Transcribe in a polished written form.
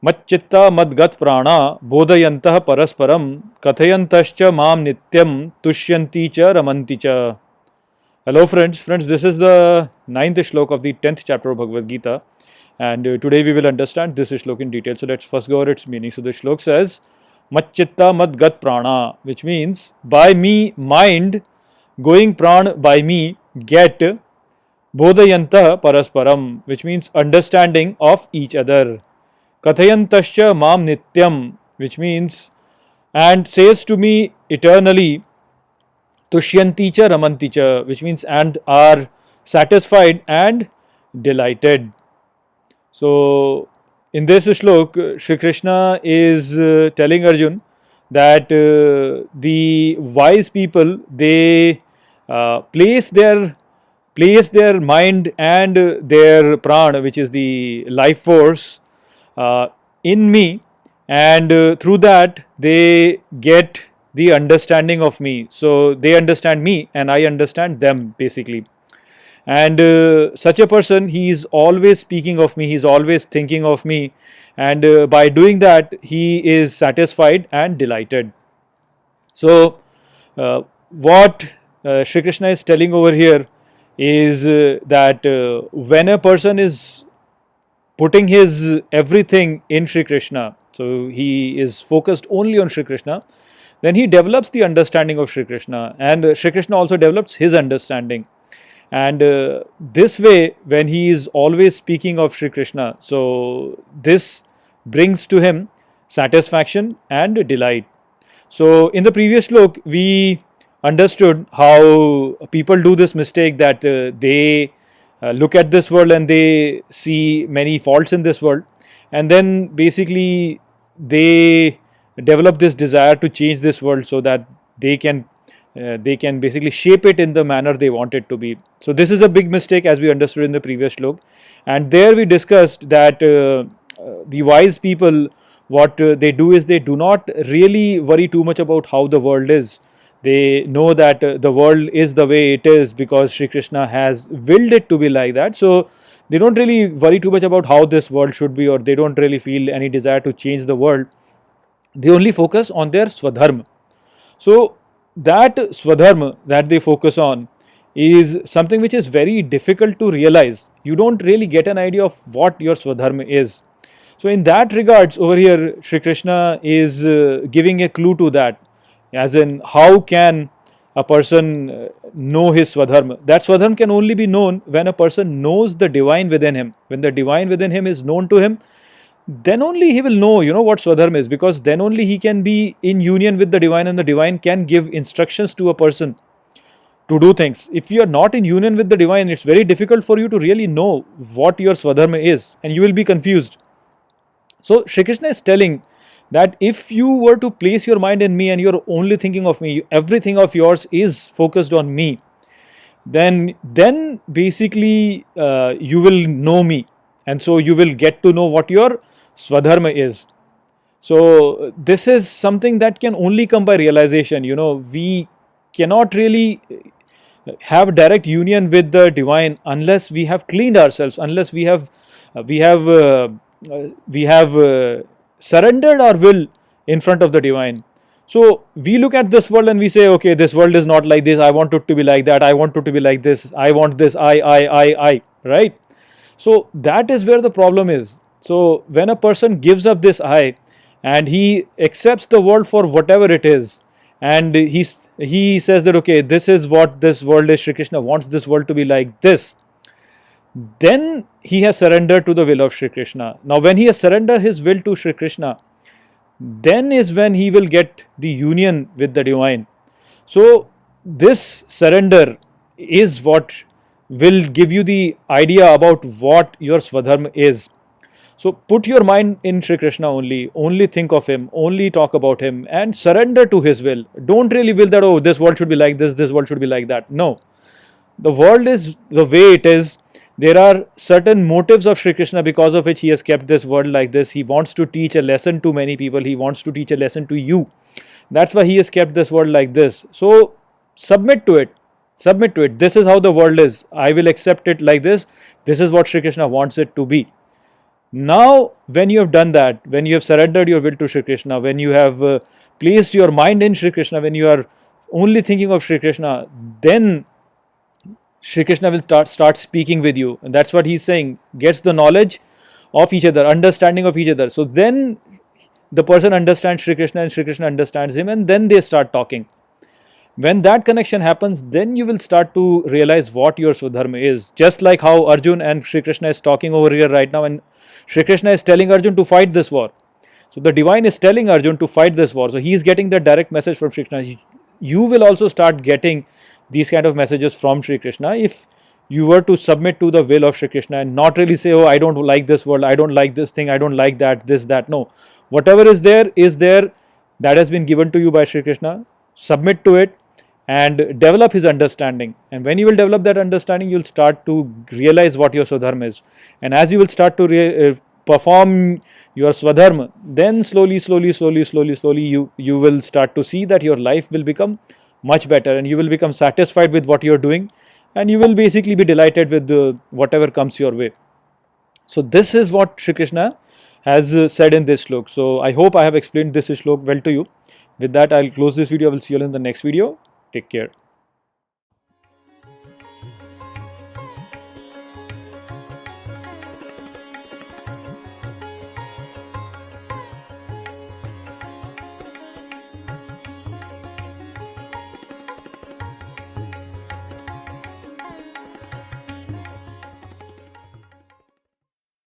मच्चित्ता मद्गत प्राणा बोधयन्तः परस्परम कथयन्तश्च माम नित्यम तुष्यन्ति च रमन्ति च. Hello friends, this is the ninth shlok of the 10th chapter of Bhagavad Gita, and today we will understand this shlok in detail. So let's first go over its meaning. So the shlok says, Machchitta madgat prana, which means by me mind, going pran by me, get bodhayanta parasparam, which means understanding of each other. Kathayantascha mam nityam, which means and says to me eternally, tushyanti cha ramanti cha, which means and are satisfied and delighted. So in this shlok, Shri Krishna is telling Arjun that the wise people, they place their mind and their prana, which is the life force, in me, and through that they get the understanding of me. So they understand me and I understand them basically. And such a person, he is always speaking of me, he is always thinking of me, and by doing that he is satisfied and delighted. So what Shri Krishna is telling over here is that when a person is putting his everything in Shri Krishna, so he is focused only on Shri Krishna, then he develops the understanding of Shri Krishna, and Shri Krishna also develops his understanding. And this way, when he is always speaking of Shri Krishna, so this brings to him satisfaction and delight. So in the previous slok, we understood how people do this mistake that they look at this world and they see many faults in this world, and then basically they develop this desire to change this world so that they can basically shape it in the manner they want it to be. So this is a big mistake, as we understood in the previous slok, and there we discussed that the wise people, what they do is they do not really worry too much about how the world is. They know that the world is the way it is because Shri Krishna has willed it to be like that. So they don't really worry too much about how this world should be, or they don't really feel any desire to change the world. They only focus on their swadharma. So that swadharma that they focus on is something which is very difficult to realize. You don't really get an idea of what your swadharma is. So in that regards, over here Shri Krishna is giving a clue to that, as in how can a person know his swadharma. That swadharma can only be known when a person knows the divine within him. When the divine within him is known to him, then only he will know, what swadharma is, because then only he can be in union with the divine, and the divine can give instructions to a person to do things. If you are not in union with the divine, it's very difficult for you to really know what your swadharma is, and you will be confused. So Shri Krishna is telling that if you were to place your mind in me and you're only thinking of me, everything of yours is focused on me, then basically you will know me, and so you will get to know what your swadharma is. So this is something that can only come by realization. We cannot really have direct union with the divine unless we have cleaned ourselves, unless we have surrendered our will in front of the divine. So we look at this world and we say, okay, this world is not like this, I want it to be like that, I want it to be like this, I want this, I, right? So that is where the problem is. So when a person gives up this I and he accepts the world for whatever it is, and he says that, okay, this is what this world is, Shri Krishna wants this world to be like this, then he has surrendered to the will of Shri Krishna. Now when he has surrendered his will to Shri Krishna, then is when he will get the union with the divine. So this surrender is what will give you the idea about what your swadharma is. So put your mind in Shri Krishna only think of him, only talk about him, and surrender to his will. Don't really will that, oh, this world should be like this world should be like that. No, the world is the way it is. There are certain motives of Shri Krishna because of which he has kept this world like this. He wants to teach a lesson to many people, he wants to teach a lesson to you. That's why he has kept this world like this. So submit to it. This is how the world is. I will accept it like this. This is what Shri Krishna wants it to be. Now, when you have done that, when you have surrendered your will to Shri Krishna, when you have placed your mind in Shri Krishna, when you are only thinking of Shri Krishna, then Shri Krishna will start speaking with you. And that's what he's saying. Gets the knowledge of each other, understanding of each other. So then the person understands Shri Krishna and Shri Krishna understands him, and then they start talking. When that connection happens, then you will start to realize what your Swadharma is. Just like how Arjun and Shri Krishna is talking over here right now, and Shri Krishna is telling Arjun to fight this war. So the divine is telling Arjun to fight this war. So he is getting the direct message from Shri Krishna. You will also start getting these kind of messages from Shri Krishna if you were to submit to the will of Shri Krishna and not really say, oh, I don't like this world, I don't like this thing, I don't like that, this, that. No. Whatever is there, that has been given to you by Shri Krishna. Submit to it and develop his understanding. And when you will develop that understanding, you'll start to realize what your Swadharma is. And as you will start to perform your Swadharma, then slowly, you will start to see that your life will become much better and you will become satisfied with what you are doing, and you will basically be delighted with whatever comes your way. So this is what Shri Krishna has said in this slok. So I hope I have explained this slok well to you. With that, I'll close this video. I will see you all in the next video. Take care.